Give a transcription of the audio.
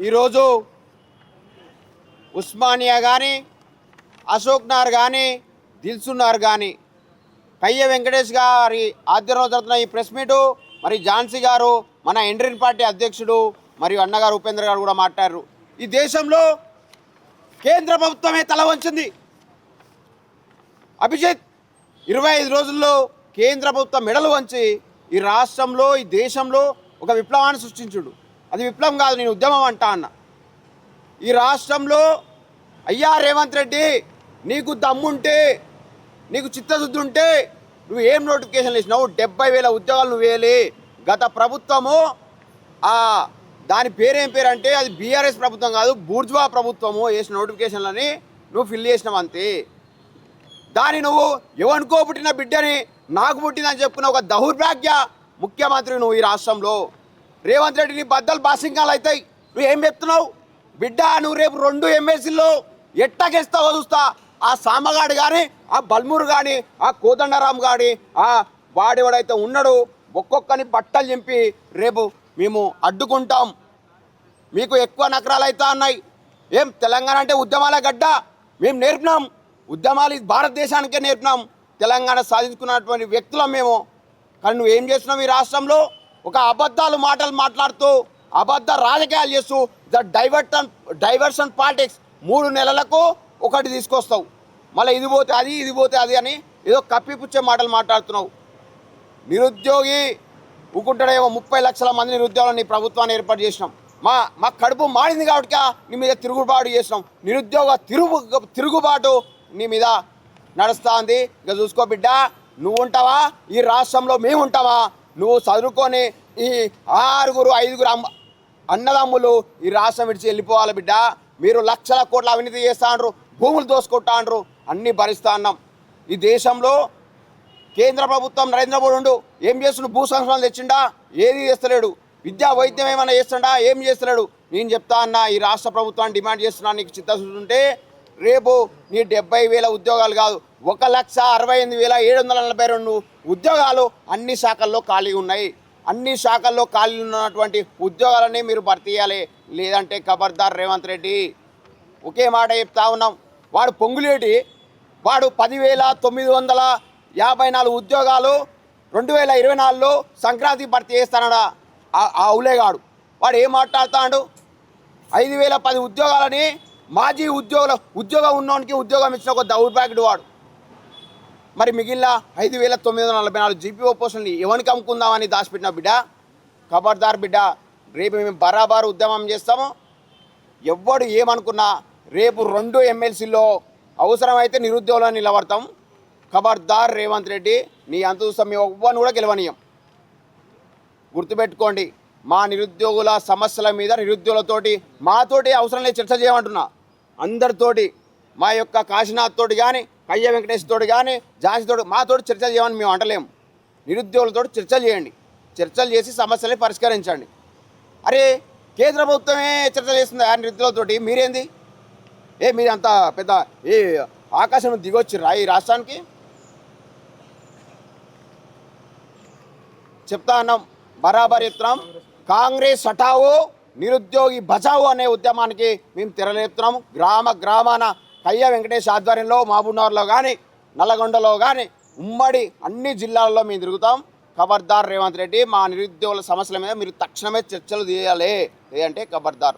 ఈరోజు ఉస్మానియా కానీ, అశోక్ నగర్ కానీ, దిల్సుఖ్నగర్ కానీ కయ్య వెంకటేష్ గారి ఆధ్వర్యంలో జరుగుతున్న ఈ ప్రెస్ మీటు మరి ఝాన్సీ గారు, మన ఇండియన్ పార్టీ అధ్యక్షుడు మరియు అన్నగారు ఉపేంద్ర గారు కూడా మాట్లాడారు. ఈ దేశంలో కేంద్ర ప్రభుత్వమే తల వంచింది. అభిజిత్ 25 రోజుల్లో కేంద్ర ప్రభుత్వం మెడలు వంచి ఈ రాష్ట్రంలో, ఈ దేశంలో ఒక విప్లవాన్ని సృష్టించుడు. అది విప్లవం కాదు, నేను ఉద్యమం అంటా అన్న. ఈ రాష్ట్రంలో అయ్యా రేవంత్ రెడ్డి, నీకు దమ్ముంటే, నీకు చిత్తశుద్ధి ఉంటే నువ్వు ఏం నోటిఫికేషన్లు ఇచ్చినావు? 70,000 ఉద్యోగాలు నువ్వు వేయలే. గత ప్రభుత్వము దాని పేరేం పేరు అంటే అది బీఆర్ఎస్ ప్రభుత్వం కాదు, బూర్జువా ప్రభుత్వము వేసిన నోటిఫికేషన్లని నువ్వు ఫిల్ చేసినావు అంతే. దాన్ని నువ్వు ఎవరికో పుట్టిన బిడ్డని నాకు పుట్టిందని చెప్పుకున్న ఒక దౌర్భాగ్య ముఖ్యమంత్రి నువ్వు ఈ రాష్ట్రంలో. రేవంత్ రెడ్డి నీ బద్దలు బాసింగాలు అవుతాయి. నువ్వు ఏం చెప్తున్నావు బిడ్డ? నువ్వు రేపు 2 ఎమ్మెల్సీల్లో ఎట్టగేస్తావో చూస్తా. ఆ సామగాడు కానీ, ఆ బల్మూరు కానీ, ఆ కోదండరాం కానీ, ఆ వాడెవడైతే ఉన్నాడు ఒక్కొక్కని బట్టలు చింపి రేపు మేము అడ్డుకుంటాం. మీకు ఎక్కువ నకరాలు అవుతా ఉన్నాయి. ఏం తెలంగాణ అంటే ఉద్యమాల గడ్డ. మేము నేర్పినాం ఉద్యమాలు, భారతదేశానికే నేర్పినాం. తెలంగాణ సాధించుకున్నటువంటి వ్యక్తులం మేము. కానీ నువ్వు ఏం చేస్తున్నావు ఈ రాష్ట్రంలో? ఒక అబద్ధాలు మాటలు మాట్లాడుతూ, అబద్ధ రాజకీయాలు చేస్తూ, డైవర్షన్ పాలిటిక్స్ 3 నెలలకు ఒకటి తీసుకొస్తావు. మళ్ళీ ఇది పోతే అది, ఇది పోతే అది అని ఏదో కప్పిపుచ్చే మాటలు మాట్లాడుతున్నావు. నిరుద్యోగి ఊకుంటాడేమో. 30 లక్షల మంది నిరుద్యోగులను నీ ప్రభుత్వాన్ని ఏర్పాటు చేసినాం. మా కడుపు మాడింది కాబట్టి నీ మీద తిరుగుబాటు చేసినాం. నిరుద్యోగ తిరుగుబాటు నీ మీద నడుస్తూ ఉంది. ఇక చూసుకో బిడ్డ, నువ్వు ఉంటావా ఈ రాష్ట్రంలో? మేము ఉంటావా? నువ్వు చదువుకొని ఈ 5 అన్నదమ్ములు ఈ రాష్ట్రం విడిచి వెళ్ళిపోవాలి బిడ్డ. మీరు లక్షల కోట్ల అవినీతి చేస్తా అంటారు, భూములు దోసుకుంటా అంటారు, అన్నీ భరిస్తా అన్నాం. ఈ దేశంలో కేంద్ర ప్రభుత్వం నరేంద్ర మోడీ ఏం చేస్తున్నాడు? భూ సంస్కరణలు తెచ్చిండా? ఏది చేస్తలేడు. విద్యా వైద్యం ఏమైనా చేస్తుండా? ఏం చేస్తలేడు. నేను చెప్తా అన్నా, ఈ రాష్ట్ర ప్రభుత్వాన్ని డిమాండ్ చేస్తున్నా, నీకు చిత్తశుద్ధి ఉంటే రేపు నీ 70,000 ఉద్యోగాలు కాదు, 1,68,742 ఉద్యోగాలు అన్ని శాఖల్లో ఖాళీ ఉన్నాయి. అన్ని శాఖల్లో ఖాళీ ఉన్నటువంటి ఉద్యోగాలన్నీ మీరు భర్తీ చేయాలి. లేదంటే ఖబర్దార్ రేవంత్ రెడ్డి. ఒకే మాట చెప్తా ఉన్నాం. వాడు పొంగులేటి వాడు 10,954 ఉద్యోగాలు 2024లో సంక్రాంతి భర్తీ చేస్తానడా ఆ అవులేగాడు. వాడు ఏం మాట్లాడుతాడు? 5,010 ఉద్యోగాలని మాజీ ఉద్యోగం ఉన్నోనికి ఉద్యోగం ఇచ్చిన ఒక దౌర్భాగ్యుడు వాడు. మరి మిగిలిన 5,944 జీపీఓ పోస్టులని ఎవరికి అమ్ముకుందామని దాచిపెట్టిన బిడ్డ. ఖబర్దార్ బిడ్డ, రేపు మేము బరాబర్ ఉద్యమం చేస్తాము. ఎవ్వడు ఏమనుకున్నా రేపు 2 ఎమ్మెల్సీల్లో అవసరమైతే నిరుద్యోగులను నిలబడతాం. ఖబర్దార్ రేవంత్ రెడ్డి, నీ అంత చూస్తాం. మేము ఎవ్వరిని కూడా గెలవనీయం. గుర్తుపెట్టుకోండి, మా నిరుద్యోగుల సమస్యల మీద నిరుద్యోగులతోటి మాతోటి అవసరం లేదు చర్చ చేయమంటున్నా. అందరితోటి, మా యొక్క కాశీనాథ్ తోటి కానీ, కయ్య వెంకటేష్ తోటి కానీ, ఝాన్సీ తోటి మాతోటి చర్చలు చేయమని మేము అంటలేము. నిరుద్యోగులతో చర్చలు చేయండి, చర్చలు చేసి సమస్యల్ని పరిష్కరించండి. అరే కేంద్ర ప్రభుత్వమే చర్చలు చేస్తుంది ఆ నిరుద్యోగులతోటి, మీరేంది? మీరు అంత పెద్ద ఆకాశం దిగొచ్చిర్రా ఈ రాష్ట్రానికి? చెప్తా అన్నాం, బరాబర్ చెప్తున్నాం. కాంగ్రెస్ హఠావో, నిరుద్యోగి బచావో అనే ఉద్యమానికి మేము తెరలేపుతున్నాము. గ్రామాన కయ్య వెంకటేష్ ఆధ్వర్యంలో మహబూబ్నగర్లో కానీ, నల్లగొండలో కానీ, ఉమ్మడి అన్ని జిల్లాల్లో మేము తిరుగుతాం. ఖబర్దార్ రేవంత్ రెడ్డి, మా నిరుద్యోగుల సమస్యల మీద మీరు తక్షణమే చర్చలు చేయాలి. అంటే ఖబర్దార్.